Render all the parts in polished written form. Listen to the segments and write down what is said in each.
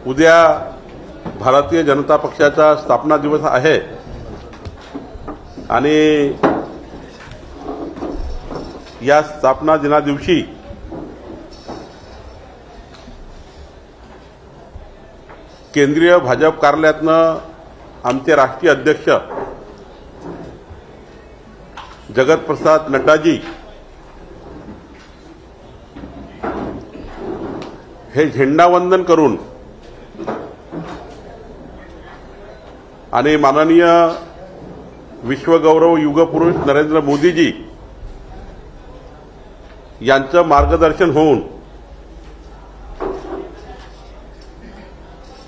उद्या भारतीय जनता पक्षाचा स्थापना दिवस आहे आणि या स्थापना दिना दिवशी केंद्रीय भाजप कार्यालयातनं आमचे राष्ट्रीय अध्यक्ष जगत प्रसाद नड्डाजी हे झेंडावंदन करून आणि माननीय विश्वगौरव युगपुरुष नरेंद्र मोदीजी यांचं मार्गदर्शन होऊन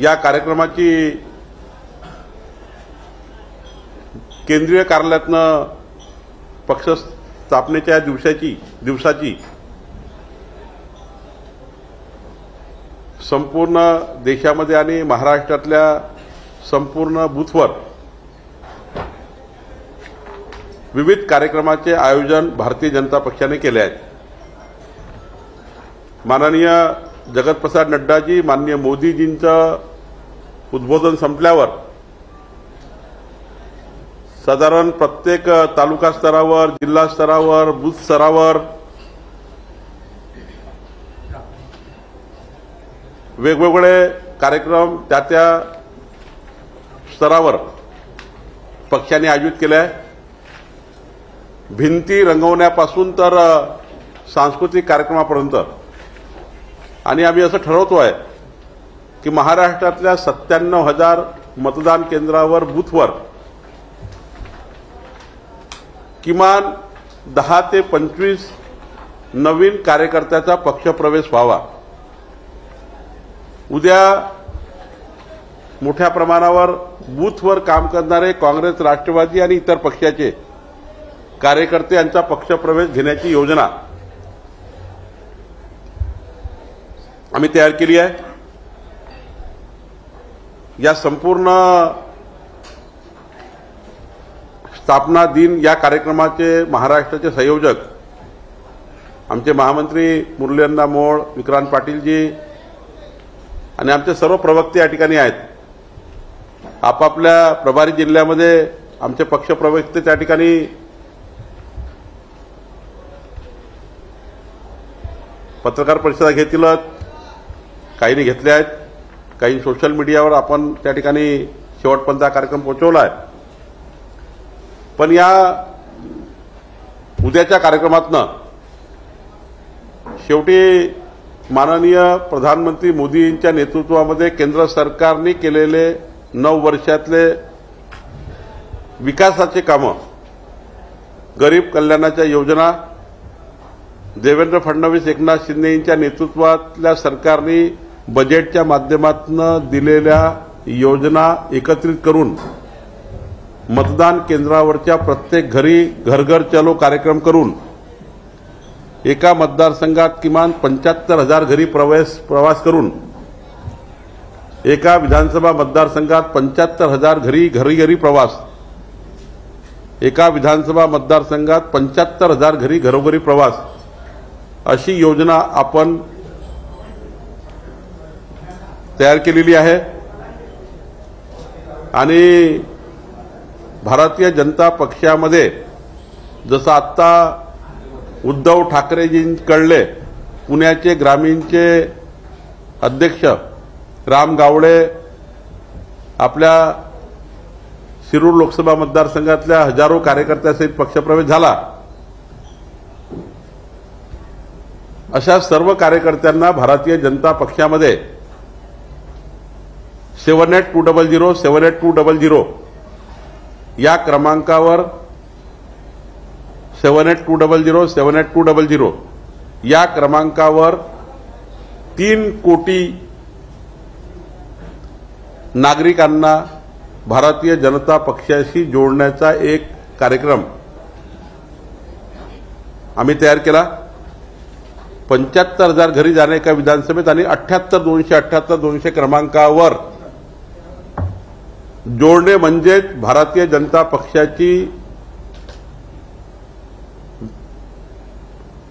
या कार्यक्रमाची केंद्रीय कार्यालयातनं पक्ष स्थापनेच्या दिवसाची संपूर्ण देशामध्ये आणि महाराष्ट्रातल्या संपूर्ण बूथवर विविध कार्यक्रमाचे आयोजन भारतीय जनता पक्षाने केले आहे। माननीय जगत प्रसाद नड्डाजी माननीय मोदीजींचं उद्बोधन संपल्यावर साधारण प्रत्येक तालुका स्तरावर, जिल्हा स्तरावर, बूथ स्तरावर वेगवेगळे कार्यक्रम त्या स्तरावर पक्षाने आयोजित केले आहे। भिंती रंगवण्यापासून तर सांस्कृतिक कार्यक्रमापर्यंत आणि आम्ही असं ठरवतोय की महाराष्ट्रातल्या 97,000 मतदान केंद्रावर बूथवर किमान 10 ते 25 नवीन कार्यकर्त्याचा पक्षप्रवेश व्हावा। उद्या मोठ्या प्रमाणावर बूथवर काम करणारे काँग्रेस, राष्ट्रवादी आणि इतर पक्षाचे कार्यकर्ते यांचा पक्षप्रवेश घेण्याची योजना आम्ही तयार केली आहे। या संपूर्ण स्थापना दिन या कार्यक्रमाचे महाराष्ट्राचे संयोजक आमचे महामंत्री मुरलीअण्णा मोहोळ, विक्रांत पाटीलजी आणि आमचे सर्व प्रवक्ते या ठिकाणी आहेत। आपापल्या प्रभारी जिल्ह्यामध्ये आमचे पक्ष प्रवक्ते त्या ठिकाणी पत्रकार परिषदा घेतील, काहींनी घेतल्या आहेत, काही सोशल मीडियावर आपण त्या ठिकाणी शेवटपर्यंत कार्यक्रम पोहोचवला आहे। पण या उद्याच्या कार्यक्रमातनं शेवटी माननीय प्रधानमंत्री मोदींच्या नेतृत्वामध्ये केंद्र सरकारने केलेले 9 वर्षातले विकासाचे कामं, गरीब कल्याणाच्या योजना, देवेंद्र फडणवीस, एकनाथ शिंदे यांच्या नेतृत्वातल्या सरकारने बजेटच्या माध्यमातून दिलेल्या योजना एकत्रित करून मतदान केंद्रावरच्या प्रत्येक घरी घर घर चलो कार्यक्रम करून एका मतदारसंघात किमान 75,000 घरी प्रवास करून एका विधानसभा मतदारसंघात 75,000 घरी प्रवास, एका विधानसभा मतदारसंघात 75,000 घरोघरी प्रवास अशी योजना आपण तयार केलेली आहे। आणि भारतीय जनता पक्षामध्ये जसं आत्ता उद्धव ठाकरेजींकडले पुण्याचे ग्रामीणचे अध्यक्ष राम गावडे आपल्या शिरूर लोकसभा मतदारसंघातल्या हजारो कार्यकर्त्यांसहित पक्षप्रवेश झाला, अशा सर्व कार्यकर्त्यांना भारतीय जनता पक्षामध्ये 7820078200 78200 या क्रमांकावर 7820078200 या क्रमांकावर 3 कोटी नागरिकांना भारतीय जनता पक्षाशी जोडण्याचा एक कार्यक्रम आम्ही तयार केला। 75,000 घरी जाणे एका विधानसभेत आणि 78,278,200 क्रमांकावर जोडणे म्हणजे भारतीय जनता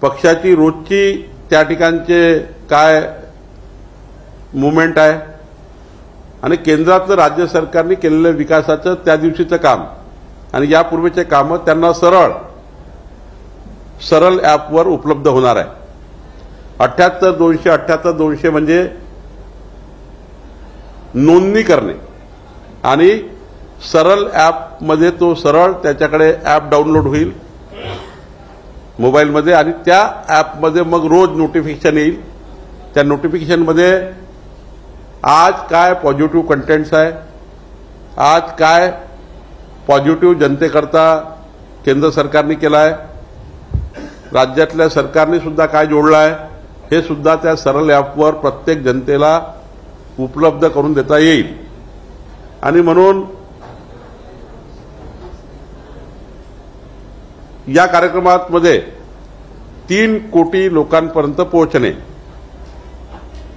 पक्षाची रोजची त्या ठिकाणचे काय मूवमेंट आहे, आणि केंद्रातलं राज्य सरकारने केलेलं विकासाचं त्या दिवशीचं काम आणि यापूर्वीचे कामं त्यांना सरळ ॲपवर उपलब्ध होणार आहे. 78-200 म्हणजे नोंदणी करणे आणि सरळ ॲपमध्ये तो सरळ त्याच्याकडे ॲप डाउनलोड होईल मोबाईलमध्ये आणि त्या ॲपमध्ये मग रोज नोटिफिकेशन येईल. त्या नोटिफिकेशनमध्ये आज काय पॉझिटिव्ह कंटेंट्स आहे, आज काय पॉझिटिव्ह जनतेकरता केंद्र सरकारने केलं आहे, राज्यातल्या सरकारने सुद्धा काय जोडलं आहे, हे सुद्धा त्या सरळ ॲपवर प्रत्येक जनतेला उपलब्ध करून देता येईल. आणि म्हणून या कार्यक्रमामध्ये 3 कोटी लोकांपर्यंत पोहोचणे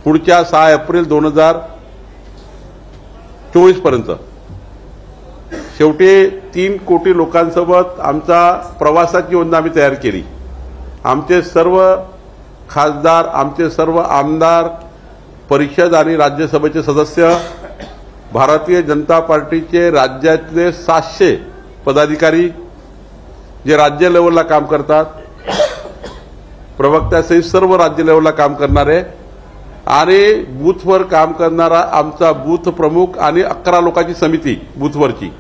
पुढच्या 6 एप्रिल 2024 पर्यंत. शेवटी 3 कोटी लोकांसोबत आमचा प्रवासाची योजना आम्ही तयार केली. आमचे सर्व खासदार, आमचे सर्व आमदार, परिषद आणि राज्यसभेचे सदस्य, भारतीय जनता पार्टीचे राज्यातले 700 पदाधिकारी जे राज्य लेवलला काम करतात, प्रवक्त्यासहित सर्व राज्य लेवलला काम करणारे आणि बूथवर काम करणारा आमचा बूथ प्रमुख आणि 11 लोकांची समिती बूथवरची,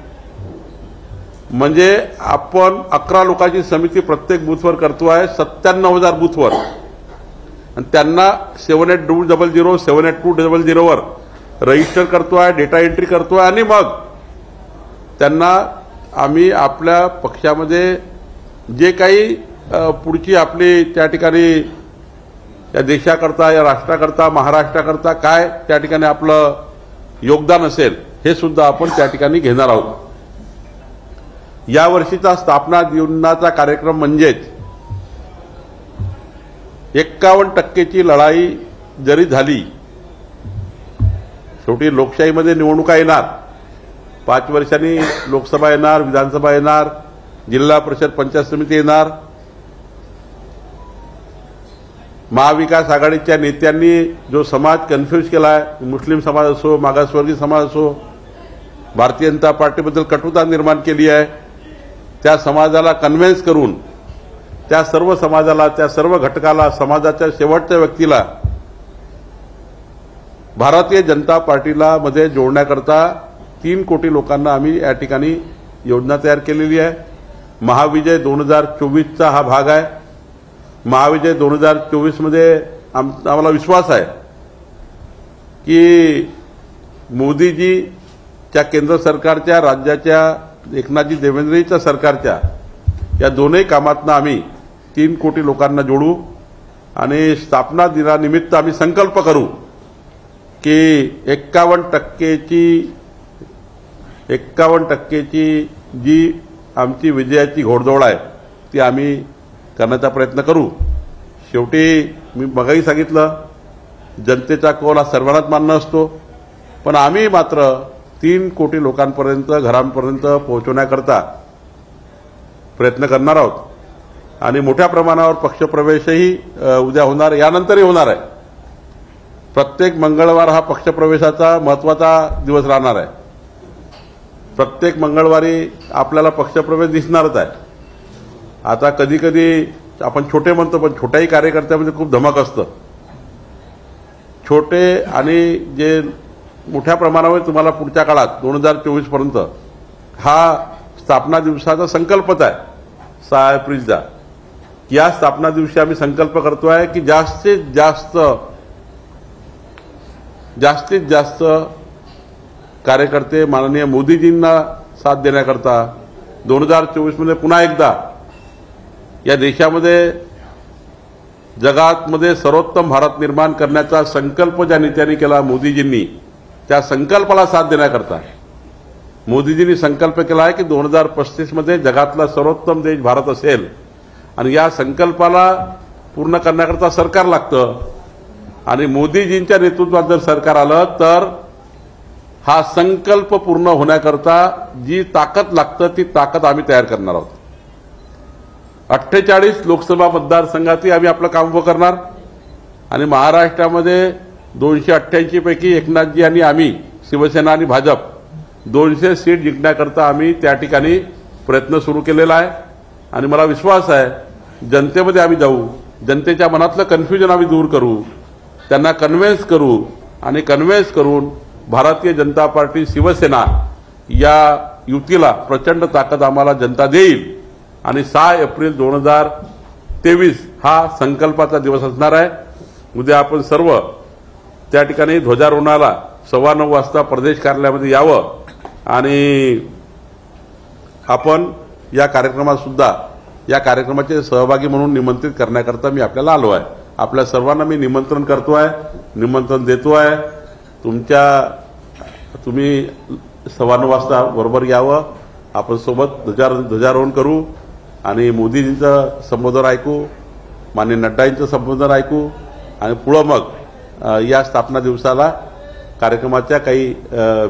म्हणजे आपण 11 लोकांची समिती प्रत्येक बूथवर करतो आहे. 97,000 बूथवर आणि त्यांना 7800 78200 वर रजिस्टर करतो आहे, डेटा एंट्री करतो आहे आणि मग त्यांना आम्ही आपल्या पक्षामध्ये जे काही पुढची आपली त्या ठिकाणी या देशाकरता, या राष्ट्राकरता, महाराष्ट्राकरता काय त्या ठिकाणी आपलं योगदान असेल हे सुद्धा आपण त्या ठिकाणी घेणार आहोत. यावर्षीचा स्थापना दिनाचा कार्यक्रम म्हणजेच 51% लढाई जरी झाली, शेवटी लोकशाहीमध्ये निवडणुका येणार, 5 वर्षांनी लोकसभा येणार, विधानसभा येणार, जिल्हा परिषद पंचायत समिती येणार. महाविकास आघाडीच्या नेत्यांनी जो समाज कन्फ्यूज केला आहे, मुस्लिम समाज असो, मागासवर्गीय समाज असो, भारतीय जनता पार्टीबद्दल कटुता निर्माण केली आहे, त्या समाजाला कन्व्हिन्स करून त्या सर्व समाजाला, त्या सर्व घटकाला, समाजाच्या शेवटच्या व्यक्तीला भारतीय जनता पार्टीला मध्ये जोडण्याकरता 3 कोटी लोकांना आम्ही या ठिकाणी योजना तयार केलेली आहे. महाविजय 2024चा हा भाग आहे. महाविजय 2024 मध्ये आम्हाला विश्वास आहे की मोदीजीच्या केंद्र सरकारच्या, राज्याच्या एकनाथजी देवेंद्रजीच्या सरकारच्या या दोन्ही कामातनं आम्ही 3 कोटी लोकांना जोडू आणि स्थापना दिनानिमित्त आम्ही संकल्प करू की 51% जी आमची विजयाची घोडदौड आहे ती आम्ही करण्याचा प्रयत्न करू. शेवटी मी मगाही सांगितलं, जनतेचा कौल हा सर्वांनाच मान्य असतो, पण आम्ही मात्र 3 कोटी लोकांपर्यंत, घरांपर्यंत पोहोचवण्याकरता प्रयत्न करणार आहोत. आणि मोठ्या प्रमाणावर पक्षप्रवेशही उद्या होणार, यानंतरही होणार आहे. प्रत्येक मंगळवार हा पक्षप्रवेशाचा महत्त्वाचा दिवस राहणार आहे. प्रत्येक मंगळवारी आपल्याला पक्षप्रवेश दिसणारच आहे. आता कधी कधी आपण छोटे म्हणतो, पण छोट्याही कार्यकर्त्यामध्ये खूप धमक असतं. छोटे आणि जे मोठ्या प्रमाणावर तुम्हाला पुढच्या काळात 2024 पर्यंत हा स्थापना दिवसाचा संकल्पच आहे 6 एप्रिलचा. या स्थापना दिवशी आम्ही संकल्प करतो आहे की जास्तीत जास्त कार्यकर्ते माननीय मोदीजींना साथ देण्याकरता 2024 मध्ये पुन्हा एकदा या देशामध्ये जगातमध्ये सर्वोत्तम भारत निर्माण करण्याचा संकल्प ज्या नेत्यांनी केला मोदीजींनी, त्या संकल्पाला साथ देण्याकरता मोदीजींनी संकल्प केला आहे की 2035 मध्ये जगातला सर्वोत्तम देश भारत असेल आणि या संकल्पाला पूर्ण करण्याकरता सरकार लागतं. आणि मोदीजींच्या नेतृत्वात जर सरकार आलं तर हा संकल्प पूर्ण होण्याकरता जी ताकद लागतं ती ताकद आम्ही तयार करणार आहोत. 48 लोकसभा मतदारसंघातही आम्ही आपलं काम उभं करणार आणि महाराष्ट्रामध्ये 288 पैकी एकनाथजी आणि आम्ही शिवसेना आणि भाजप 200 सीट जिंकण्याकरता आम्ही त्या ठिकाणी प्रयत्न सुरू केलेला आहे आणि मला विश्वास आहे जनतेमध्ये आम्ही जाऊ, जनतेच्या मनातलं कन्फ्युजन आम्ही दूर करू, त्यांना कन्व्हिन्स करू आणि कन्व्हिन्स करून भारतीय जनता पार्टी शिवसेना या युतीला प्रचंड ताकद आम्हाला जनता देईल आणि 6 एप्रिल 2023 हा संकल्पाचा दिवस असणार आहे। उद्या आपण सर्व त्या ठिकाणी ध्वजारोहणाला 9:15 वाजता प्रदेश कार्यालयामध्ये यावं आणि आपण या कार्यक्रमात सुद्धा या कार्यक्रमाचे सहभागी म्हणून निमंत्रित करण्याकरता मी आपल्याला आलो आहे। आपल्या सर्वांना मी निमंत्रण करतो आहे, निमंत्रण देतो आहे। तुम्ही 9:15 वाजता बरोबर यावं, आपण सोबत ध्वजारोहण करू आणि मोदीजींचं संबोधन ऐकू, माननीय नड्डाजींचं संबोधन ऐकू आणि पुढं मग या स्थापना दिवसाला कार्यक्रमाच्या काही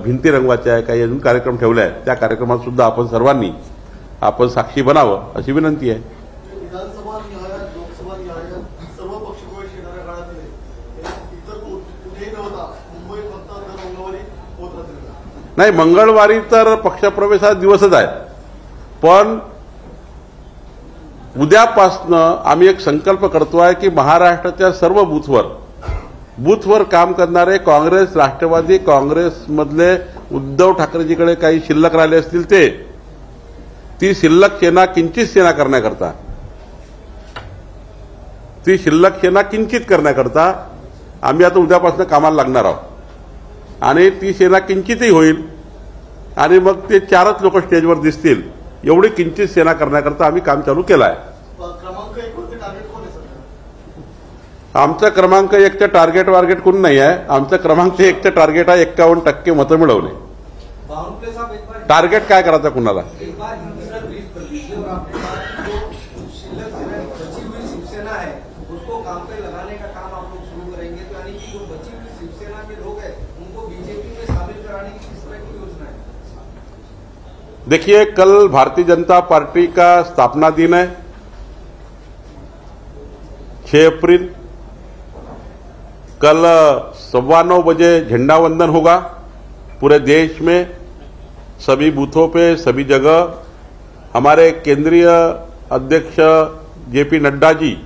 भिंती रंगवायच्या आहे, काही अजून कार्यक्रम ठेवले आहेत, त्या कार्यक्रमात सुद्धा आपण सर्वांनी आपण साक्षी बनावं अशी विनंती आहे। विधानसभा निहाय, लोकसभा निहाय सर्व पक्षप्रवेश येणाऱ्या काळातले इतर कुठेही नव्हता, मुंबई फक्त मंगळवारी होत राहतील। नाही, मंगळवारी तर पक्षप्रवेशाचा दिवसच आहे, पण उद्यापासनं आम्ही एक संकल्प करतोय की महाराष्ट्राच्या सर्व बूथवर काम करणारे काँग्रेस, राष्ट्रवादी काँग्रेसमधले उद्धव ठाकरेजीकडे काही शिल्लक राहिले असतील ती शिल्लक सेना किंचित सेना करण्याकरता, ती शिल्लक सेना किंचित करण्याकरता आम्ही आता उद्यापासून कामाला लागणार आहोत आणि ती सेना किंचितही होईल आणि मग ते 4च लोक स्टेजवर दिसतील एवढी किंचित सेना करण्याकरता आम्ही काम चालू केलं आहे। क्रमांक 1 वरती टार्गेट कोण आहे सर? आमचा क्रमांक 1चं टार्गेट कोण नाही आहे, आमचा क्रमांक 1चं टार्गेट आहे 51% मतं मिळवणे। टार्गेट काय करायचं कुणाला? देखिए, कल भारतीय जनता पार्टी का स्थापना दिन है 6 अप्रैल। कल 9:15 बजे झंडा वंदन होगा पूरे देश में, सभी बूथों पे, सभी जगह। हमारे केंद्रीय अध्यक्ष जेपी नड्डा जी,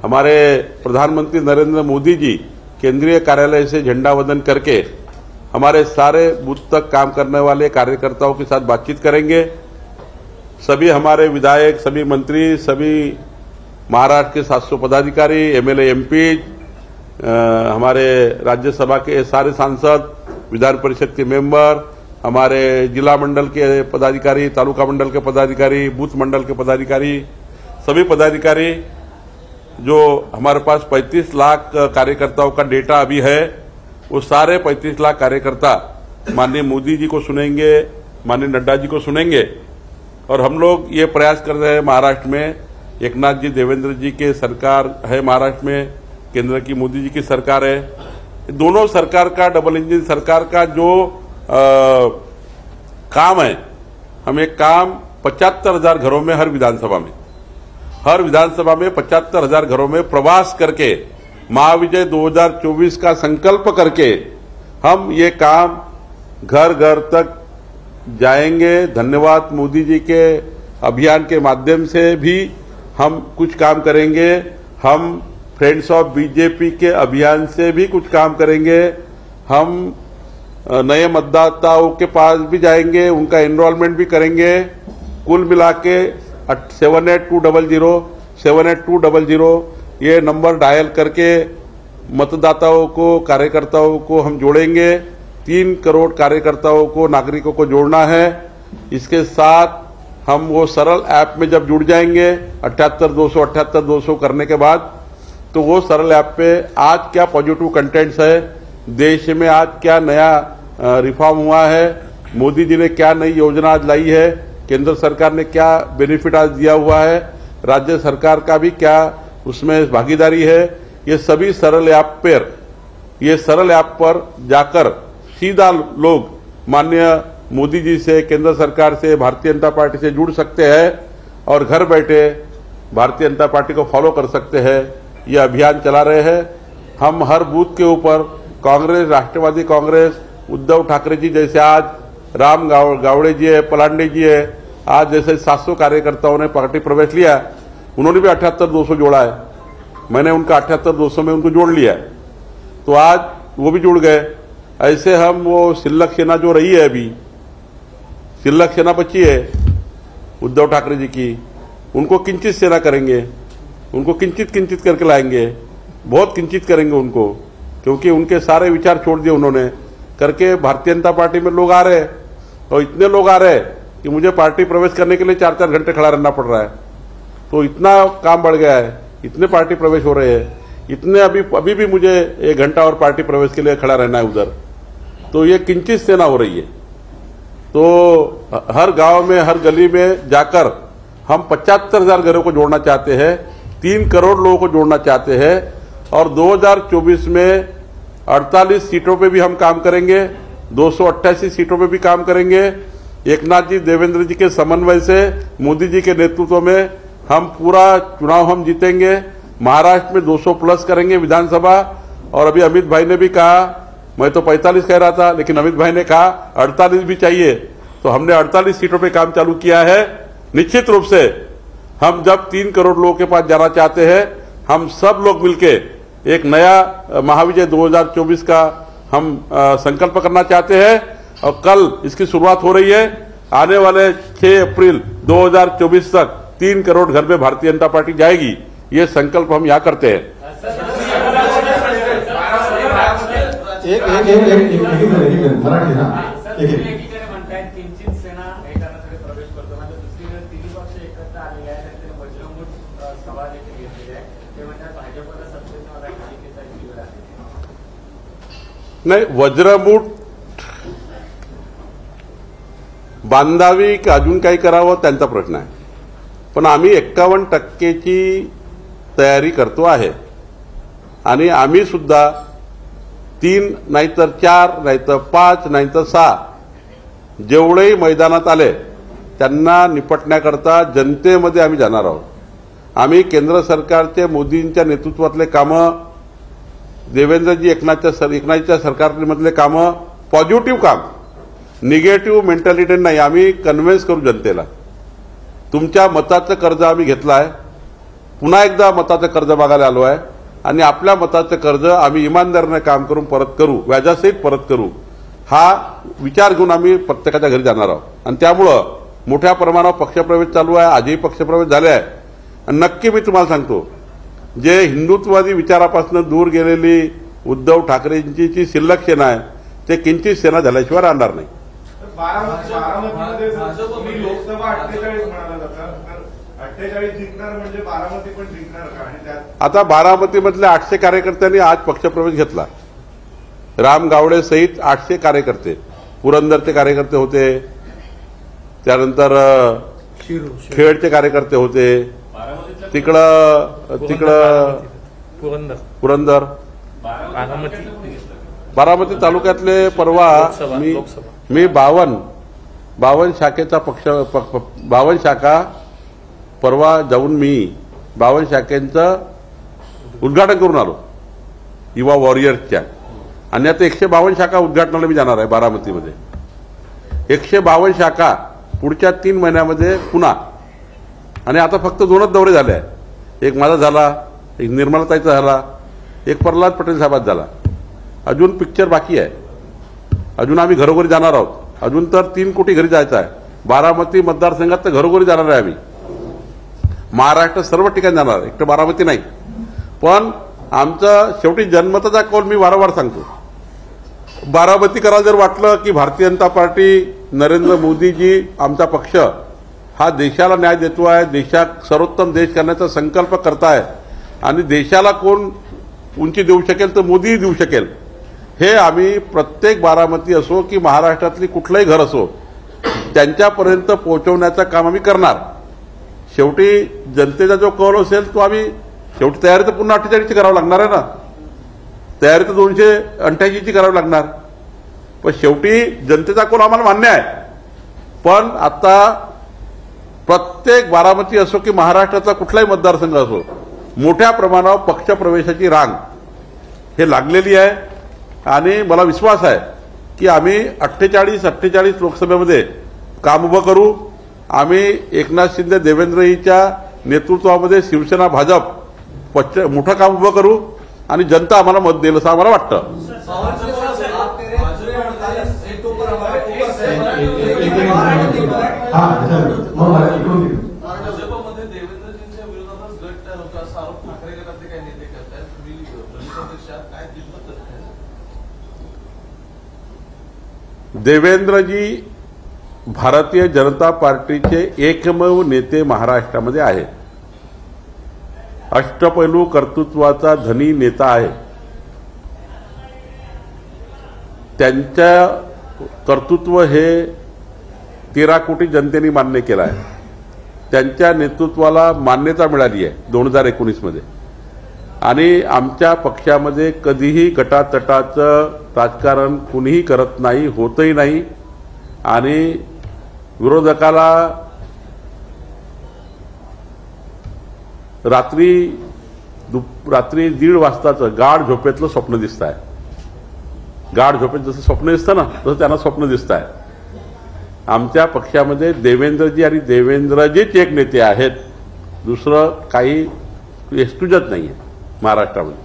हमारे प्रधानमंत्री नरेंद्र मोदी जी केंद्रीय कार्यालय से झंडा वंदन करके हमारे सारे बूथ तक काम करने वाले कार्यकर्ताओं के साथ बातचीत करेंगे। सभी हमारे विधायक, सभी मंत्री, सभी महाराष्ट्र के 700 पदाधिकारी, एमएलए, एमपी, हमारे राज्यसभा के सारे सांसद, विधान परिषद के मेंबर, हमारे जिला मंडल के पदाधिकारी, तालुका मंडल के पदाधिकारी, बूथ मंडल के पदाधिकारी, सभी पदाधिकारी, जो हमारे पास 35 लाख कार्यकर्ताओं का डेटा अभी है, वो सारे 35 लाख कार्यकर्ता माननीय मोदी जी को सुनेंगे, माननीय नड्डा जी को सुनेंगे। और हम लोग ये प्रयास कर रहे हैं, महाराष्ट्र में एकनाथ जी, देवेंद्र जी के सरकार है, महाराष्ट्र में केंद्र की मोदी जी की सरकार है, दोनों सरकार का, डबल इंजन सरकार का जो काम है, हम एक काम 75,000 घरों में, हर विधानसभा में 75,000 घरों में प्रवास करके महाविजय 2024 का संकल्प करके हम ये काम घर घर तक जाएंगे। धन्यवाद मोदी जी के अभियान के माध्यम से भी हम कुछ काम करेंगे, हम फ्रेंड्स ऑफ बीजेपी के अभियान से भी कुछ काम करेंगे, हम नए मतदाताओं के पास भी जाएंगे, उनका एनरोलमेंट भी करेंगे। कुल मिला के 78,200 ये नंबर डायल करके मतदाताओं को, कार्यकर्ताओं को हम जोड़ेंगे। 3 करोड़ कार्यकर्ताओं को, नागरिकों को जोड़ना है। इसके साथ हम वो सरल ऐप में जब जुड़ जाएंगे 78,200 करने के बाद, तो वो सरल ऐप पे आज क्या पॉजिटिव कंटेंट्स है, देश में आज क्या नया रिफॉर्म हुआ है, मोदी जी ने क्या नई योजना आज लाई है, केंद्र सरकार ने क्या बेनिफिट आज दिया हुआ है, राज्य सरकार का भी क्या उसमें भागीदारी है, ये सभी सरल ऐप पर जाकर सीधा लोग माननीय मोदी जी से, केंद्र सरकार से, भारतीय जनता पार्टी से जुड़ सकते हैं और घर बैठे भारतीय जनता पार्टी को फॉलो कर सकते हैं। ये अभियान चला रहे हैं। हम हर बूथ के ऊपर कांग्रेस, राष्ट्रवादी कांग्रेस, उद्धव ठाकरे जी जैसे आज राम गावड़े जी है, पलांडे जी है, आज जैसे 700 कार्यकर्ताओं ने पार्टी प्रवेश लिया, उन्होंने भी 78-200 जोड़ा है। मैंने उनका 78-200 में उनको जोड़ लिया, तो आज वो भी जुड़ गए। ऐसे हम वो शिल्लक सेना जो रही है, अभी शिल्लक सेना बची है उद्धव ठाकरे जी की, उनको किंचित सेना करेंगे, उनको किंचित किंचित करके लाएंगे, बहुत किंचित करेंगे उनको, क्योंकि उनके सारे विचार छोड़ दिए उन्होंने करके। भारतीय जनता पार्टी में लोग आ रहे हैं, और इतने लोग आ रहे हैं कि मुझे पार्टी प्रवेश करने के लिए 4-4 घंटे खड़ा रहना पड़ रहा है। तो इतना काम बढ़ गया है, इतने पार्टी प्रवेश हो रहे हैं, इतने अभी भी मुझे 1 घंटा और पार्टी प्रवेश के लिए खड़ा रहना है उधर। तो ये किंचित सेना हो रही है। तो हर गांव में, हर गली में जाकर हम 75,000 घरों को जोड़ना चाहते हैं, 3 करोड़ लोगों को जोड़ना चाहते हैं, और 2024 में 48 सीटों पे भी हम काम करेंगे, 288 सीटों पे भी काम करेंगे। एकनाथ जी, देवेंद्र जी के समन्वय से, मोदी जी के नेतृत्व में हम पूरा चुनाव हम जीतेंगे। महाराष्ट्र में 200 प्लस करेंगे विधानसभा। और अभी अमित भाई ने भी कहा, मैं तो 45 कह रहा था, लेकिन अमित भाई ने कहा 48 भी चाहिए, तो हमने 48 सीटों पे काम चालू किया है। निश्चित रूप से हम जब 3 करोड़ लोगों के पास जाना चाहते हैं, हम सब लोग मिलके एक नया महाविजय 2024 का हम संकल्प करना चाहते हैं, और कल इसकी शुरुआत हो रही है। आने वाले 6 अप्रैल 2024 तक 3 करोड़ घर में भारतीय जनता पार्टी जाएगी, ये संकल्प हम यहाँ करते हैं। किंचित सेना एकाकडे प्रवेश करतो, म्हणजे दुसरीकडे तिन्ही पक्ष एकत्र आलेले आहेत आणि वज्रमूठ सभा देखील घेतलेली आहे, ते म्हणतात भाजपला सत्तेत महाराष्ट्राची वेळ आहे. नाही, वज्रमूठ बांधावी की अजून काही करावं त्यांचा प्रश्न आहे, पण आम्ही 51%ची तयारी करतो आहे, आणि आम्ही सुद्धा 3 नाहीतर 4 नाहीतर 5 नाहीतर 6 जेवढेही मैदानात आले त्यांना निपटण्याकरता जनतेमध्ये आम्ही जाणार आहोत. आम्ही केंद्र सरकारचे, मोदींच्या नेतृत्वातले कामं, देवेंद्रजी एकनाथच्या सरकारमधले कामं, पॉझिटिव्ह काम, निगेटिव्ह मेंटॅलिटी नाही, आम्ही कन्व्हिन्स करू जनतेला. तुमच्या मताचं कर्ज आम्ही घेतलं आहे, पुन्हा एकदा मताचं कर्ज मागायला आलो आहे, आणि आपल्या मताचं कर्ज आम्ही इमानदारीने काम करून परत करू, व्याजासहित परत करू, हा विचार घेऊन आम्ही प्रत्येकाच्या घरी जाणार आहोत. आणि त्यामुळं मोठ्या प्रमाणावर पक्षप्रवेश चालू आहे, आजही पक्षप्रवेश झाले आहे. आणि नक्की मी तुम्हाला सांगतो, जे हिंदुत्ववादी विचारापासून दूर गेलेली उद्धव ठाकरेंची जी शिल्लक सेना आहे, ते किंचित सेना झाल्याशिवाय राहणार नाही. बारामतीमध्ये लोकसभा 48 म्हणाला जातं, 48 जिंकणार म्हणजे बारामती पण जिंकणार का? आणि त्यात आता बारामतीमधल्या 800 कार्यकर्त्यांनी आज पक्षप्रवेश घेतला. राम गावडे सहित 800 कार्यकर्ते, पुरंदरचे कार्यकर्ते होते, त्यानंतर खेडचे कार्यकर्ते होते, तिकडं पुरंदर बारामती तालुक्यातले परवा मी 52 शाखेचा पक्ष 52 शाखा परवा जाऊन मी 52 शाखेचं उद्घाटन करून आलो युवा वॉरियर्सच्या. आणि आता 152 शाखा उद्घाटनाला मी जाणार आहे बारामतीमध्ये. 152 शाखा पुढच्या 3 महिन्यामध्ये पुन्हा. आणि आता फक्त 2च दौरे झाले आहे, एक माझा झाला, एक निर्मलाताईचा झाला, एक प्रल्हाद पटेल साहेबांचा झाला. अजून पिक्चर बाकी आहे, अजून आम्ही घरोघरी जाणार आहोत. अजून तर 3 कोटी घरी जायचं आहे. बारामती मतदारसंघात तर घरोघरी जाणार आहे आम्ही, महाराष्ट्र सर्व ठिकाणी जाणार, एकटं बारामती नाही. पण आमचं शेवटी जनमताचा कौल मी वारंवार सांगतो, बारामतीकरांना जर वाटलं की भारतीय जनता पार्टी, नरेंद्र मोदीजी, आमचा पक्ष हा देशाला न्याय देतो आहे, देशात सर्वोत्तम देश करण्याचा संकल्प करताय, आणि देशाला कोण उंची देऊ शकेल तर मोदीही देऊ शकेल, हे आम्ही प्रत्येक बारामती असो की महाराष्ट्रातली कुठलंही घर असो त्यांच्यापर्यंत पोहोचवण्याचं काम आम्ही करणार. शेवटी जनतेचा जो कौल असेल तो आम्ही, शेवटी तयारी तर पुन्हा 48ची करावं लागणार आहे ना, तयारी तर 288ची करावी लागणार. पण शेवटी जनतेचा कौल आम्हाला मान्य आहे. पण आता प्रत्येक बारामती असो की महाराष्ट्राचा कुठलाही मतदारसंघ असो, मोठ्या प्रमाणावर पक्षप्रवेशाची रांग हे लागलेली आहे. आणि मला विश्वास आहे की आम्ही 48 लोकसभेमध्ये काम उभं करू. आम्ही एकनाथ शिंदे देवेंद्रजीच्या नेतृत्वामध्ये शिवसेना भाजप मोठं काम उभं करू आणि जनता आम्हाला मत देईल असं आम्हाला वाटतं. भाजपमध्ये देवेंद्रजींच्या विरोधातच गट तयार होता असा आरोप ठाकरे गटातले काही नेते करतात. तुम्ही प्रदेशाध्यक्षात काय किंमत करताय? देवेंद्रजी भारतीय जनता पार्टीचे एकमेव नेते महाराष्ट्रामध्ये आहेत. अष्टपैलू कर्तृत्वाचा धनी नेता आहे. त्यांच्या कर्तृत्व हे 13 कोटी जनतेने मान्य केलं आहे. त्यांच्या नेतृत्वाला मान्यता मिळाली आहे 2019 मध्ये. आणि आमच्या पक्षामध्ये कधीही गटातटाचं राजकारण कुणीही करत नाही, होतही नाही. आणि विरोधकाला रात्री 1:30 वाजताचं गाढ झोपेतलं स्वप्न दिसत आहे. गाढ झोपेत जसं स्वप्न दिसतं ना तसं त्यांना स्वप्न दिसत आहे. आमच्या पक्षामध्ये देवेंद्रजी आणि देवेंद्रजीच एक नेते आहेत. दुसरं काही एस्टुजत नाही आहे महाराष्ट्रामध्ये.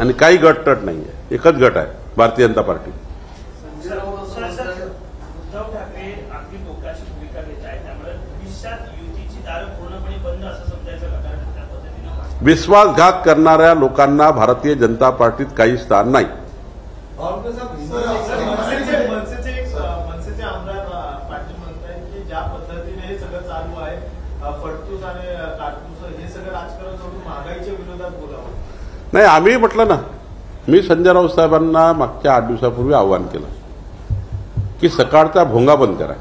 आणि काही गटतट नाही आहे. एकच गट आहे भारतीय जनता पार्टी. उद्धव ठाकरे अगदी टोकाची भूमिका घेत आहेत. त्यामुळे भविष्यात युतीची दारं पूर्णपणे बंद असं समजायचं का? कारण त्या पद्धतीनं विश्वासघात करणाऱ्या लोकांना भारतीय जनता पार्टीत काही स्थान नाही. मनसेचे आमदार पाटील म्हणतात की ज्या पद्धतीने हे सगळं चालू आहे, फडतूस आणि काटतूस हे सगळं राजकारण सोडून महागाईच्या विरोधात बोलावं. नाही, आम्ही म्हटलं ना, मी संजय राऊत साहेबांना मागच्या 8 दिवसापूर्वी आवाहन केलं की सकाळचा भोंगा बंद करा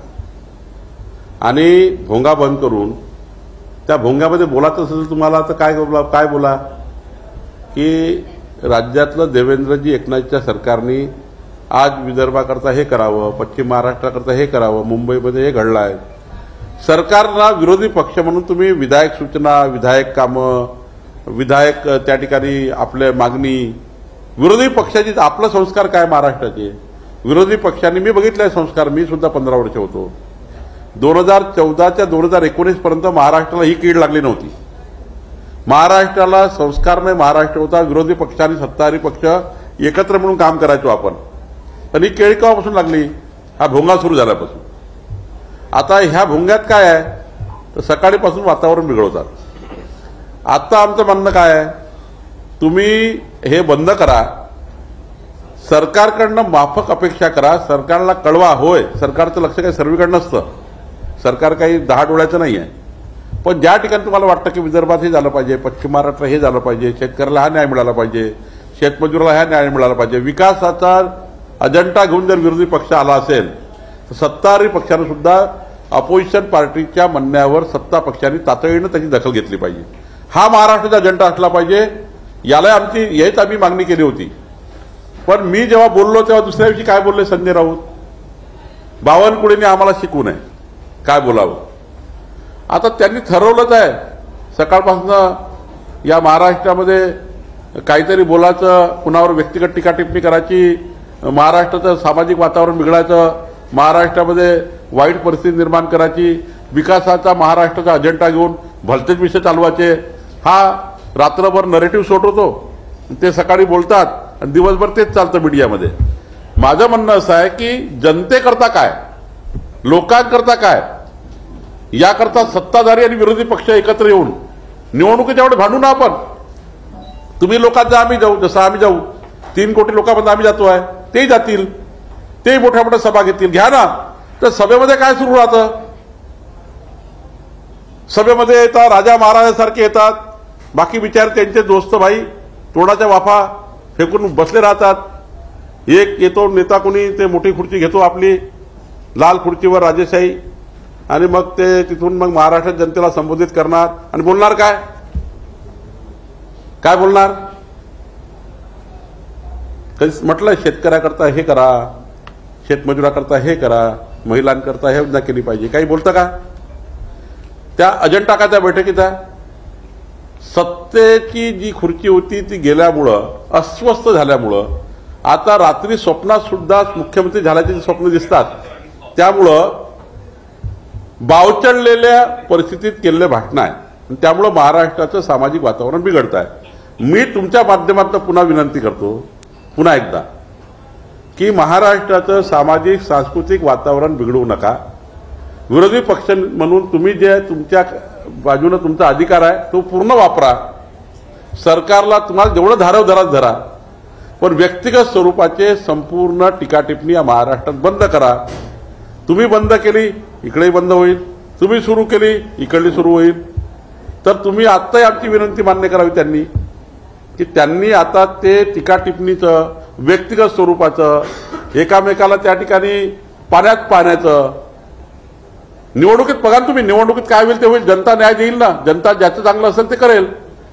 आणि भोंगा बंद करून त्या भोंग्यामध्ये बोलायचं असेल तुम्हाला तर काय बोला की राज्यातलं देवेंद्रजी एकनाथच्या सरकारने आज विदर्भाकरता हे करावं, पश्चिम महाराष्ट्राकरता हे करावं, मुंबईमध्ये हे घडलं आहे. सरकारला विरोधी पक्ष म्हणून तुम्ही विधायक सूचना, विधायक कामं, विधायक त्या ठिकाणी आपल्या मागणी, विरोधी पक्षाची आपला संस्कार काय महाराष्ट्राचे विरोधी पक्षांनी मी बघितले संस्कार. मी सुद्धा 15 वर्ष होतो. 2014 ते 2019 पर्यंत महाराष्ट्राला ही कीड लागली नव्हती. महाराष्ट्राला संस्कारमय महाराष्ट्र होता. विरोधी पक्ष आणि सत्ताधारी पक्ष एकत्र म्हणून काम करायचो आपण. पण ही केळी केव्हापासून लागली? हा भोंगा सुरू झाल्यापासून. आता ह्या भोंग्यात काय आहे तर सकाळीपासून वातावरण बिघडवतात. आता आमचं म्हणणं काय आहे, तुम्ही हे बंद करा. सरकारकडनं माफक अपेक्षा करा. सरकारला कळवा, होय सरकारचं लक्ष काही सर्वीकडे नसतं. सरकार काही 10 डोळ्याचं नाही आहे. पण ज्या ठिकाणी तुम्हाला वाटतं की विदर्भात हे झालं पाहिजे, पश्चिम महाराष्ट्र हे झालं पाहिजे, शेतकऱ्याला हा न्याय मिळाला पाहिजे, शेतमजुराला हा न्याय मिळाला पाहिजे, विकासाचा अजेंडा घेऊन जर विरोधी पक्ष आला असेल तर सत्ताधारी पक्षानं सुद्धा अपोजिशन पार्टीच्या म्हणण्यावर सत्ता पक्षांनी तातडीनं त्याची दखल घेतली पाहिजे. हा महाराष्ट्राचा अजेंडा असला पाहिजे. याला हेच आम्ही मागणी केली होती. पण मी जेव्हा बोललो तेव्हा दुसऱ्या दिवशी काय बोलले संजय राऊत, बावनकुळेंनी आम्हाला शिकवू नये काय बोलावं. आता त्यांनी ठरवलंच आहे सकाळपासून या महाराष्ट्रामध्ये काहीतरी बोलायचं, कुणावर व्यक्तिगत टीका टिप्पणी करायची, महाराष्ट्राचं सामाजिक वातावरण बिघडायचं, महाराष्ट्रामध्ये वाईट परिस्थिती निर्माण करायची, विकासाचा महाराष्ट्राचा अजेंडा घेऊन भलतेच विषय चालवायचे. हा रात्रभर नरेटिव्ह शॉट होतो. ते सकाळी बोलतात आणि दिवसभर तेच चालतं मीडियामध्ये. माझं म्हणणं असं आहे की जनतेकरता काय, लोकांकरता काय, याकरता सत्ताधारी आणि विरोधी पक्ष एकत्र येऊन निवडणुकीच्या वेळी भांडू ना आपण. तुम्ही लोकांत जा, आम्ही जाऊ. जसं आम्ही जाऊ 3 कोटी लोकांमध्ये आम्ही जातो आहे, तेही जातील, तेही मोठ्या मोठ्या सभा घेतील. घ्या ना. तर सभेमध्ये काय सुरू राहतं, सभेमध्ये येतात राजा महाराजासारखे येतात, बाकी विचार त्यांचे दोस्त भाई तोंडाच्या वाफा फेकून बसले राहतात. एक येतो नेता कोणी, ते मोठी खुर्ची घेतो आपली लाल खुर्चीवर राजेशाही, आणि मग ते तिथून मग महाराष्ट्र जनतेला संबोधित करणार आणि बोलणार काय, काय बोलणार. कधी म्हटलं शेतकऱ्याकरता हे करा, शेतमजुराकरता हे करा, महिलांकरता हे योजना केली पाहिजे, काही बोलतं का. त्या अजेंडा का त्या बैठकीचा, सत्तेची जी खुर्ची होती ती गेल्यामुळं, अस्वस्थ झाल्यामुळं आता रात्री स्वप्नात सुद्धा मुख्यमंत्री झाल्याचे स्वप्न दिसतात. त्यामुळं बावचळलेल्या परिस्थितीत केलेले भाषण आहे आणि त्यामुळं महाराष्ट्राचं सामाजिक वातावरण बिघडत आहे. मी तुमच्या माध्यमातून पुन्हा विनंती करतो पुन्हा एकदा की महाराष्ट्राचं सामाजिक सांस्कृतिक वातावरण बिघडवू नका. विरोधी पक्ष म्हणून तुम्ही जे तुमच्या बाजूने तुमचा अधिकार आहे तो पूर्ण वापरा. सरकारला तुम्हाला जेवढं धाराव धरात धरा, पण व्यक्तिगत स्वरूपाचे संपूर्ण टीकाटिप्पणी या महाराष्ट्रात बंद करा. तुम्ही बंद केली इकडेही बंद होईल, तुम्ही सुरू केली इकडली सुरू होईल. तर तुम्ही आत्ताही आमची विनंती मान्य करावी त्यांनी की त्यांनी आता ते टीकाटिप्पणीचं व्यक्तिगत स्वरूपाचं एकामेकाला त्या ठिकाणी पाण्यात पाण्याचं निवडणुकीत बघा. तुम्ही निवडणुकीत काय होईल ते होईल, जनता न्याय देईल ना. जनता ज्याचं चांगलं असेल ते करेल.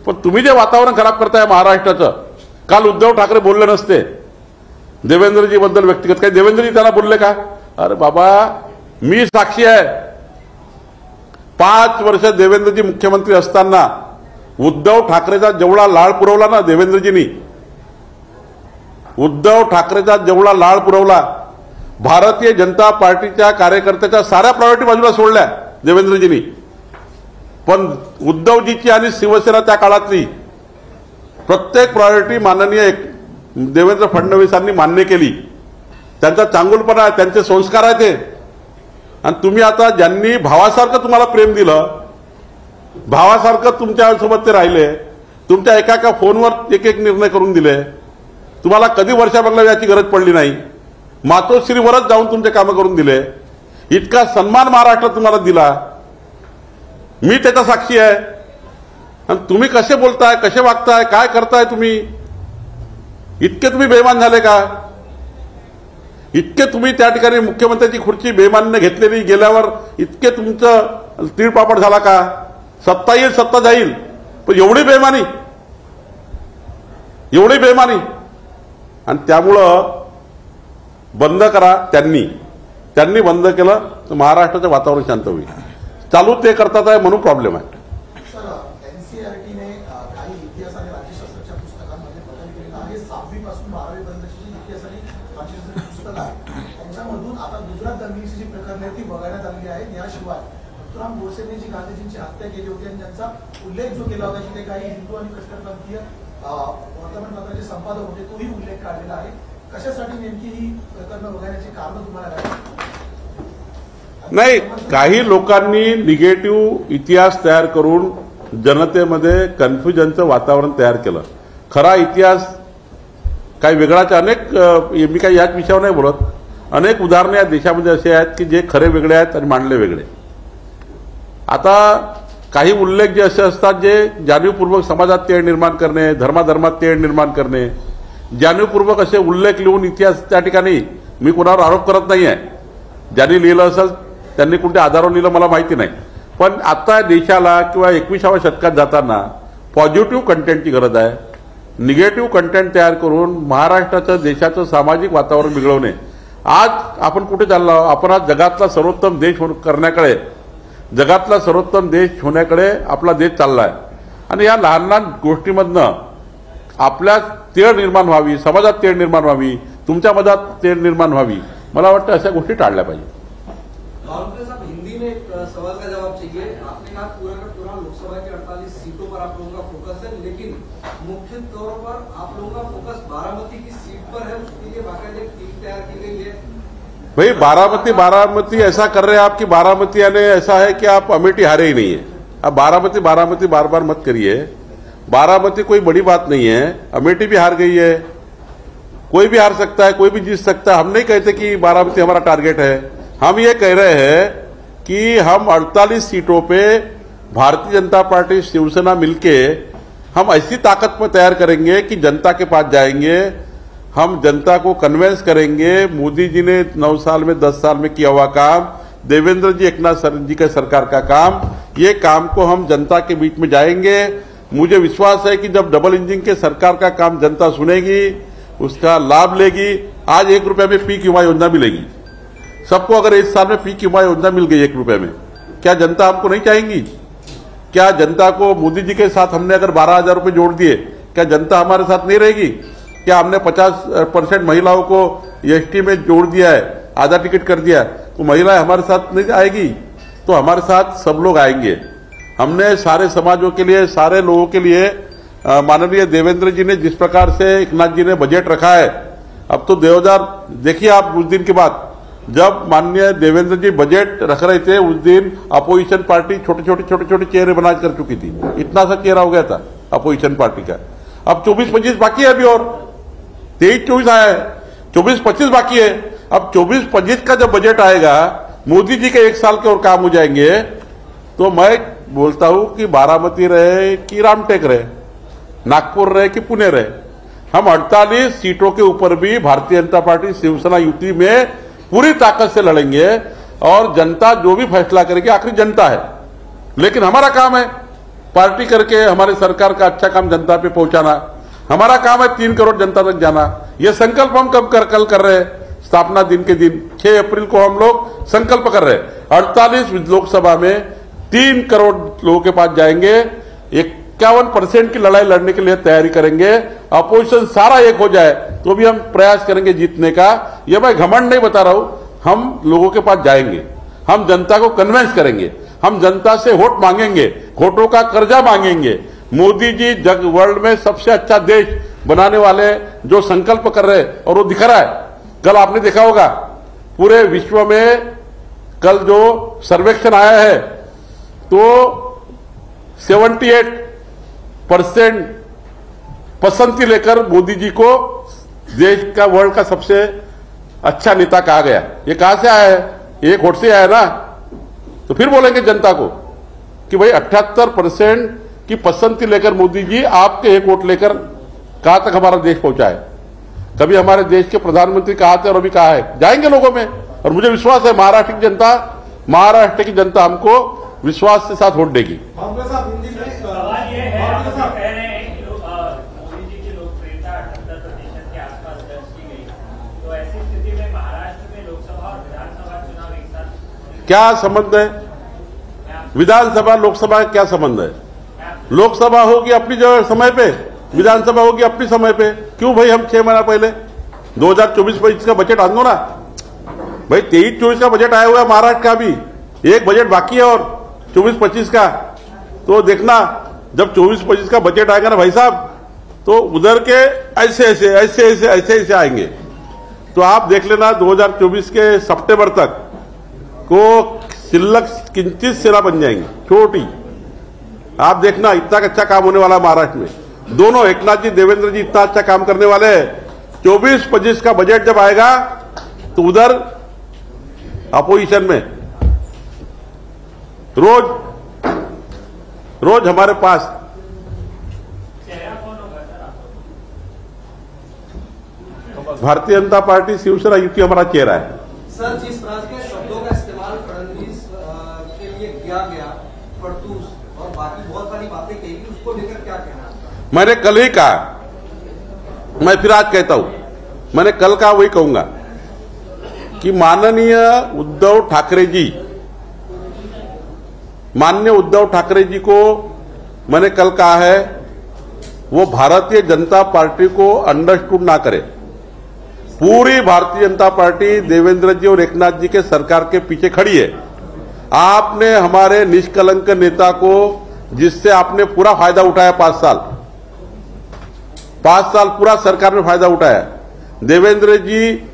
पण तुम्ही जे वातावरण खराब करताय महाराष्ट्राचं, काल उद्धव ठाकरे बोलले नसते देवेंद्रजी बद्दल व्यक्तिगत, काही देवेंद्रजी त्यांना बोलले का? अरे बाबा मी साक्षी आहे. 5 वर्ष देवेंद्रजी मुख्यमंत्री असताना उद्धव ठाकरेचा जेवढा लाळ पुरवला ना देवेंद्रजींनी, उद्धव ठाकरेचा जेवढा लाळ पुरवला, भारतीय जनता पार्टीच्या कार्यकर्त्याच्या साऱ्या प्रायोरिटी बाजूला सोडल्या देवेंद्रजींनी. पण उद्धवजीची आणि शिवसेना त्या काळातली प्रत्येक प्रायोरिटी माननीय देवेंद्र फडणवीसांनी मान्य केली. त्यांचा चांगुलपणा आहे, त्यांचे संस्कार आहेत ते. आणि तुम्ही आता ज्यांनी भावासारखं तुम्हाला प्रेम दिलं, भावासारखं तुमच्यासोबत ते राहिले, तुमच्या एका एका फोनवर एक एक निर्णय करून दिले, तुम्हाला कधी वर्षाभरला याची गरज पडली नाही, मातोश्रीवरच जाऊन तुमचे कामं करून दिले, इतका सन्मान महाराष्ट्रात तुम्हाला दिला. मी त्याचा साक्षी आहे. आणि तुम्ही कसे बोलताय, कसे वागताय, काय करताय तुम्ही? इतके तुम्ही बेईमान झाले का? इतके तुम्ही त्या ठिकाणी मुख्यमंत्र्यांची खुर्ची बेईमानीने घेतलेली, गेल्यावर इतके तुमचं तीळपापड झाला का? सत्ता येईल सत्ता जाईल, पण एवढी बेईमानी, एवढी बेईमानी. आणि त्यामुळं बंद करा. त्यांनी बंद केलं तर महाराष्ट्राचं वातावरण शांत होईल. चालू ते करतात आहे म्हणून प्रॉब्लेम आहे. सर, एनसीईआरटीने काही इतिहास आणि राज्यशास्त्राच्या पुस्तकांमध्ये बदल केलेला आहे. 6वी पासून 12वी पर्यंतची इतिहास आणि राज्यशास्त्राची पुस्तकं आहे त्यांच्यामधून आता गुजरात दंगलीची जी प्रकरणे आहेत ती वगळण्यात आलेली आहेत. याशिवाय तुराम गोडसेने जी गांधीजींची हत्या केली होती आणि त्यांचा उल्लेख जो केला होता की ते काही हिंदू आणि कट्टरपंथीय वर्तमानपत्राचे संपादक होते, तोही उल्लेख काढलेला आहे. कशासाठी नेमकी ही प्रकरणं वगळण्याची कारण तुम्हाला काय? नाही, काही लोकांनी निगेटिव्ह इतिहास तयार करून जनतेमध्ये कन्फ्युजनचं वातावरण तयार केलं. खरा इतिहास काही वेगळाच. अनेक मी काही याच विषयावर नाही बोलत, अनेक उदाहरणे या देशामध्ये असे आहेत की जे खरे वेगळे आहेत आणि मांडले वेगळे. आता काही उल्लेख जे असे असतात जे जाणीवपूर्वक समाजात तेढ निर्माण करणे, धर्माधर्मात तेढ निर्माण करणे, जाणीवपूर्वक असे उल्लेख लिहून इतिहास त्या ठिकाणी, मी कोणावर आरोप करत नाही आहे, ज्यांनी लिहिलं असेल त्यांनी कोणत्या आधारावर लिहिलं मला माहिती नाही. पण आता देशाला किंवा 21व्या शतकात जाताना पॉझिटिव्ह कंटेंटची गरज आहे. निगेटिव्ह कंटेंट तयार करून महाराष्ट्राचं देशाचं सामाजिक वातावरण बिघडवणे. आज आपण कुठे चाललो? आपण आज जगातला सर्वोत्तम देश करण्याकडे, जगातला सर्वोत्तम देश होण्याकडे आपला देश चालला आहे. आणि या लहान लहान गोष्टीमधनं आपल्या तेढ निर्माण व्हावी, समाजात तेढ निर्माण व्हावी, तुमच्या मधात तेढ निर्माण व्हावी, मला वाटतं अशा गोष्टी टाळल्या पाहिजे. साहब, हिंदी में एक सवाल का जवाब चाहिए. आपने कहा पूरा का पूरा लोकसभा की 48 सीटों पर आप लोगों का फोकस है, लेकिन मुख्य तौर पर आप लोगों का फोकस बारामती की सीट पर है. उसके लिए बाकायदा एक टीम तैयार की गई है. भाई बारामती ऐसा कर रहे हैं आप कि बारामती यानी ऐसा है कि आप अमेठी हारे ही नहीं है. अब बारामती बार बार मत करिए. बारामती कोई बड़ी बात नहीं है. अमेठी भी हार गई है, कोई भी हार सकता है, कोई भी जीत सकता है. हम नहीं कहते कि बारामती हमारा टारगेट है. हम ये कह रहे हैं कि हम 48 सीटों पे भारतीय जनता पार्टी शिवसेना मिलके हम ऐसी ताकत में तैयार करेंगे कि जनता के पास जाएंगे, हम जनता को कन्विंस करेंगे. मोदी जी ने 9 साल में 10 साल में किया हुआ काम, देवेंद्र जी एकनाथ जी के सरकार का काम, ये काम को हम जनता के बीच में जाएंगे. मुझे विश्वास है कि जब डबल इंजन के सरकार का काम जनता सुनेगी, उसका लाभ लेगी. आज 1 रुपये में पीक युवा योजना मिलेगी सबको. अगर इस साल में पीक युवा योजना मिल गई 1 रुपये में, क्या जनता हमको नहीं चाहेंगी? क्या जनता को मोदी जी के साथ हमने अगर 12,000 रुपये जोड़ दिए, क्या जनता हमारे साथ नहीं रहेगी? क्या हमने 50% महिलाओं को एसटी में जोड़ दिया है, आधा टिकट कर दिया, तो महिलाएं हमारे साथ नहीं आएगी, तो हमारे साथ सब लोग आएंगे। हमने सारे समाजों के लिए, सारे लोगों के लिए माननीय देवेंद्र जी ने जिस प्रकार से एकनाथ जी ने बजट रखा है, अब तो 2000 देखिए आप उस दिन के बाद जब माननीय देवेंद्र जी बजट रख रहे थे, उस दिन अपोजिशन पार्टी छोटे छोटे चेहरे बना कर चुकी थी, इतना सा चेहरा हो गया था अपोजिशन पार्टी का। अब 24-25 बाकी है, अभी और 23-24 आया है, 24-25 बाकी है। अब 24-25 का जब बजट आएगा, मोदी जी के 1 साल के और काम हो जाएंगे, तो मैं बोलता हूं कि बारामती रहे कि रामटेक रहे, नागपुर रहे कि पुणे रहे, हम 48 सीटों के ऊपर भी भारतीय जनता पार्टी शिवसेना युति में पूरी ताकत से लड़ेंगे, और जनता जो भी फैसला करेगी आखिरी जनता है। लेकिन हमारा काम है पार्टी करके हमारे सरकार का अच्छा काम जनता पे पहुंचाना, हमारा काम है 3 करोड़ जनता तक जाना। यह संकल्प हम कल कर रहे हैं, स्थापना दिन के दिन 6 अप्रैल को हम लोग संकल्प कर रहे हैं। 48 लोकसभा में 3 करोड़ लोगों के पास जाएंगे, 51% की लड़ाई लड़ने के लिए तैयारी करेंगे। अपोजिशन सारा एक हो जाए तो भी हम प्रयास करेंगे जीतने का। यह मैं घमंड नहीं बता रहा हूं, हम लोगों के पास जाएंगे, हम जनता को कन्विंस करेंगे, हम जनता से वोट मांगेंगे, वोटों का कर्जा मांगेंगे। मोदी जी जग वर्ल्ड में सबसे अच्छा देश बनाने वाले जो संकल्प कर रहे हैं, और वो दिख रहा है। कल आपने देखा होगा पूरे विश्व में कल जो सर्वेक्षण आया है, तो 78% पसंदगी लेकर मोदी जी को देश का, वर्ल्ड का सबसे अच्छा नेता कहा गया। ये कहां से आया है? एक वोट से आया ना। तो फिर बोलेंगे जनता को कि भाई 78% की पसंदगी लेकर मोदी जी आपके एक वोट लेकर कहां तक हमारा देश पहुंचा है। कभी हमारे देश के प्रधानमंत्री कहा थे और अभी कहा है, जाएंगे लोगों में। और मुझे विश्वास है महाराष्ट्र की जनता हमको विश्वास के साथ वोट देगी। सवाल ये है, आप कह रहे हैं कि मोदी जी की लोकप्रियता 78% के आसपास दर्ज की गई, तो ऐसी स्थिति में महाराष्ट्र में लोकसभा और विधानसभा चुनाव एक साथ क्या संबंध है? विधानसभा लोकसभा का क्या संबंध है? लोकसभा होगी अपनी जगह समय पे, विधानसभा होगी अपनी समय पे। क्यों भाई हम 6 महीना पहले 2024-25 का बजट आन दो ना भाई। 23-24 का बजट आया हुआ है महाराष्ट्र का, भी एक बजट बाकी है और 24-25 का। तो देखना जब 24-25 का बजट आएगा ना भाई साहब, तो उधर के ऐसे आएंगे। तो आप देख लेना 2024 के सितंबर तक को शिल्लक किंचित सेना बन जाएंगी, छोटी। आप देखना इतना अच्छा काम होने वाला महाराष्ट्र में। दोनों एकनाथ जी, देवेंद्र जी इतना अच्छा काम करने वाले हैं। 24-25 का बजट जब आएगा तो उधर अपोजिशन में रोज हमारे पास चेहरा कौन होगा सर? भारतीय जनता पार्टी शिवसेना युति हमारा चेहरा है। सर, जिस तरह के शब्दों का इस्तेमाल फडणवीस के लिए किया गया, फड़तूस और बाकी बहुत सारी बातें कही, उसको लेकर क्या कहना? मैंने कल ही कहा, मैं फिर आज कहता हूं, मैंने कल कहा वही कहूंगा कि माननीय उद्धव ठाकरे जी को मैंने कल कहा है वो भारतीय जनता पार्टी को अंडरस्टूड ना करे। पूरी भारतीय जनता पार्टी देवेंद्र जी और एकनाथ जी के सरकार के पीछे खड़ी है। आपने हमारे निष्कलंक नेता को, जिससे आपने पूरा फायदा उठाया, 5 साल पूरा सरकार में फायदा उठाया। देवेंद्र जी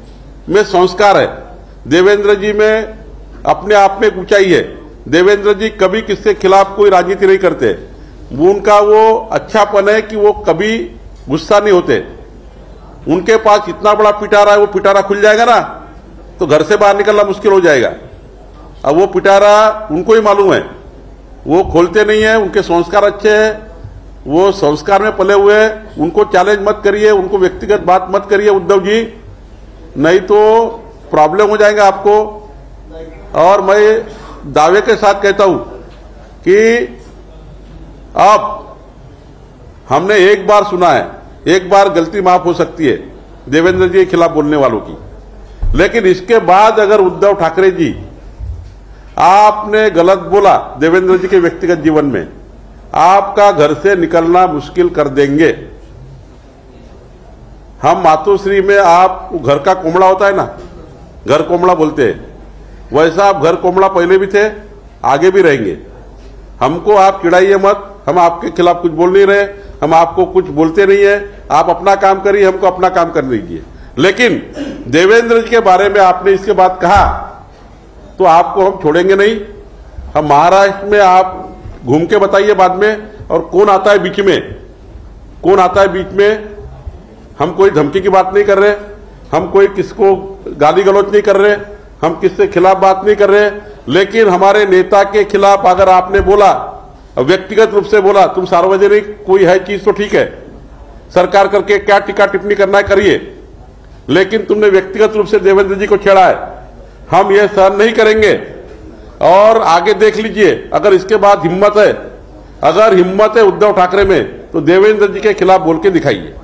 में संस्कार है, देवेंद्र जी में अपने आप में ऊंचाई है। देवेंद्र जी कभी किसके खिलाफ कोई राजनीति नहीं करते। उनका वो अच्छापन है कि वो कभी गुस्सा नहीं होते। उनके पास इतना बड़ा पिटारा है, वो पिटारा खुल जाएगा ना तो घर से बाहर निकलना मुश्किल हो जाएगा। अब वो पिटारा उनको ही मालूम है, वो खोलते नहीं है। उनके संस्कार अच्छे हैं, वो संस्कार में पले हुए हैं। उनको चैलेंज मत करिए, उनको व्यक्तिगत बात मत करिए उद्धव जी, नहीं तो प्रॉब्लम हो जाएगा आपको। और मैं दावे के साथ कहता हूं कि अब हमने एक बार सुना है, एक बार गलती माफ हो सकती है देवेंद्र जी के खिलाफ बोलने वालों की, लेकिन इसके बाद अगर उद्धव ठाकरे जी आपने गलत बोला देवेंद्र जी के व्यक्तिगत जीवन में, आपका घर से निकलना मुश्किल कर देंगे। हम मातोश्री में आप घर का कोमड़ा होता है ना, घर कोमड़ा बोलते हैं, वैसा आप घर कोमड़ा पहले भी थे, आगे भी रहेंगे। हमको आप चिढ़ाइए मत, हम आपके खिलाफ कुछ बोल नहीं रहे, हम आपको कुछ बोलते नहीं है। आप अपना काम करिए, हमको अपना काम करने दीजिए। लेकिन देवेंद्र जी के बारे में आपने इसके बाद कहा तो आपको हम छोड़ेंगे नहीं। हम महाराष्ट्र में आप घूम के बताइए बाद में, और कौन आता है बीच में, कौन आता है बीच में। हम कोई धमकी की बात नहीं कर रहे, हम कोई किसको गाली गलौज नहीं कर रहे, हम किसके खिलाफ बात नहीं कर रहे। लेकिन हमारे नेता के खिलाफ अगर आपने बोला, व्यक्तिगत रूप से बोला, तुम सार्वजनिक कोई है चीज तो ठीक है, सरकार करके क्या टीका टिप्पणी करना है करिए, लेकिन तुमने व्यक्तिगत रूप से देवेंद्र जी को छेड़ा है, हम ये सहन नहीं करेंगे। और आगे देख लीजिए, अगर इसके बाद हिम्मत है, अगर हिम्मत है उद्धव ठाकरे में, तो देवेंद्र जी के खिलाफ बोल के दिखाइए।